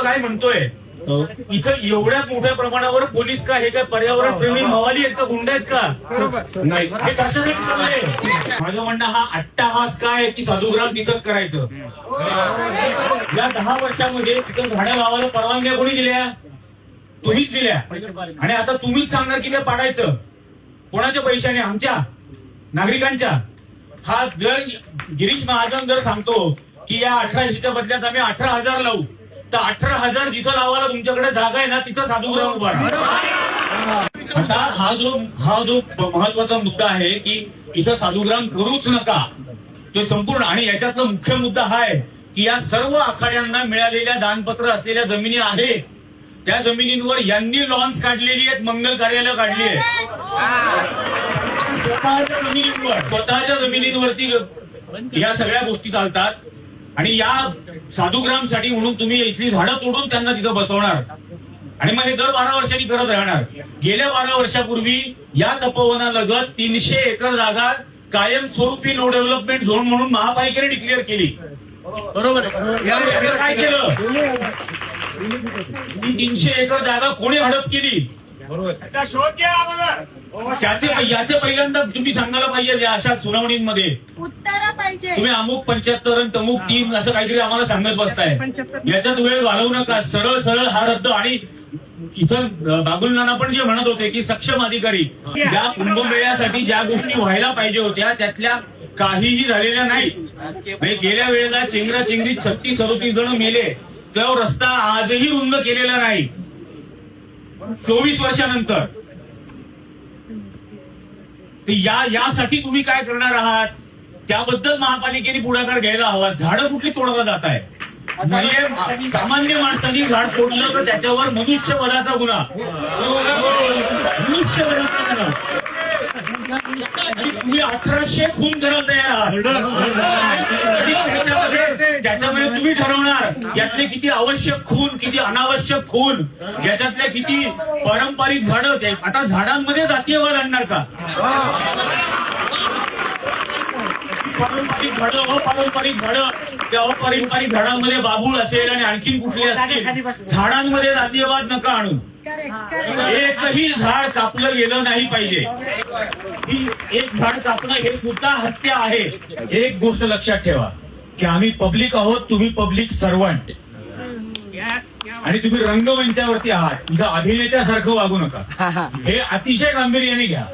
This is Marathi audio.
काय म्हणतोय इथं एवढ्या मोठ्या प्रमाणावर पोलीस का हे काय पर्यावरण प्रेमी मवाली आहेत का गुंड आहेत का नाही हे कशासाठी चाललंय? माझं म्हणणं हा अट्टाहास काय की साधुग्राम तिथंच करायचं. या 10 वर्षामध्ये तिथं झाडं लावायला परवानग्या कोणी दिल्या? तुम्हीच दिल्या. आणि आता तुम्हीच सांगणार की ते पाडायचं कोणाच्या पैशाने? आमच्या नागरिकांच्या. हा जर गिरीश महाजन जर सांगतो की या 1800च्या बदल्यात आम्ही 18,000 लावू, तर 18,000 जिथं लावायला तुमच्याकडे जागा आहे ना तिथं साधुग्राम उभा राहा. आता हा जो महत्वाचा मुद्दा आहे की इथं साधुग्राम करूच नका तो संपूर्ण. आणि याच्यातला मुख्य मुद्दा हा आहे की या सर्व आखाड्यांना मिळालेल्या दानपत्र असलेल्या जमिनी आहेत, त्या जमिनींवर यांनी लॉन्स काढलेली आहेत, मंगल कार्यालय काढली आहेत. स्वतःच्या जमिनींवरती या सगळ्या गोष्टी चालतात. आणि या साधुग्रामसाठी म्हणून तुम्ही इथली झाडं तोडून त्यांना तिथं बसवणार आणि मग हे दर 12 वर्षांनी करत राहणार. गेल्या 12 वर्षापूर्वी या तपोवनालगत 300 एकर जागा कायमस्वरूपी नो डेव्हलपमेंट झोन म्हणून महापालिकेने डिक्लेअर केली. बरोबर. काय केलं? 300 एकर जागा कोणी हडप केली? शोध घ्या आम्हाला. याचे पहिल्यांदा तुम्ही सांगायला पाहिजे अशा सुनावणींमध्ये उत्तर पाहिजे. तुम्ही अमुक 75 आणि तमुक 3 असं काहीतरी आम्हाला सांगत बसताय. याच्यात वेळ घालवू नका. सरळ सरळ हा रद्द. आणि इथं बाबुल नाना पण जे म्हणत होते की सक्षम अधिकारी, ज्या कुंभमेळ्यासाठी ज्या गोष्टी व्हायला पाहिजे होत्या त्यातल्या काहीही झालेल्या नाही. गेल्या वेळेला चेंगराचेंगरीत 36-37 जण मेले, तो रस्ता आजही रुंद केलेला नाही 24 वर्षानंतर. यासाठी तुम्ही काय करणार आहात त्याबद्दल महापालिकेने पुढाकार घ्यायला हवा. झाडं कुठली तोडला जात आहे? म्हणजे सामान्य माणसांनी झाड तोडलं तर त्याच्यावर मनुष्यवधाचा गुन्हा. मनुष्यवधाचा गुन्हा. तुम्ही 1800 खून करायला तयार आहात. त्याच्यामध्ये तुम्ही ठरवणार यातले किती आवश्यक खून, किती अनावश्यक खून, याच्यातल्या किती पारंपरिक झाडं. आता झाडांमध्ये जातीयवाद आणणार का? पारंपरिक झाडं, अपारंपरिक झाडं, त्या अपारंपरिक झाडांमध्ये बाबूळ असेल आणि आणखी कुठले असतील, झाडांमध्ये जातीयवाद नका आणू. एकही झाड कापलं गेलं नाही पाहिजे. एक झाड कापणं हे सुद्धा हत्या आहे. एक गोष्ट लक्षात ठेवा की आम्ही पब्लिक आहोत, तुम्ही पब्लिक सर्वंट, आणि तुम्ही रंगमंचावरती आहात. इथं अभिनेत्यासारखं वागू नका. हे अतिशय गांभीर्याने घ्या.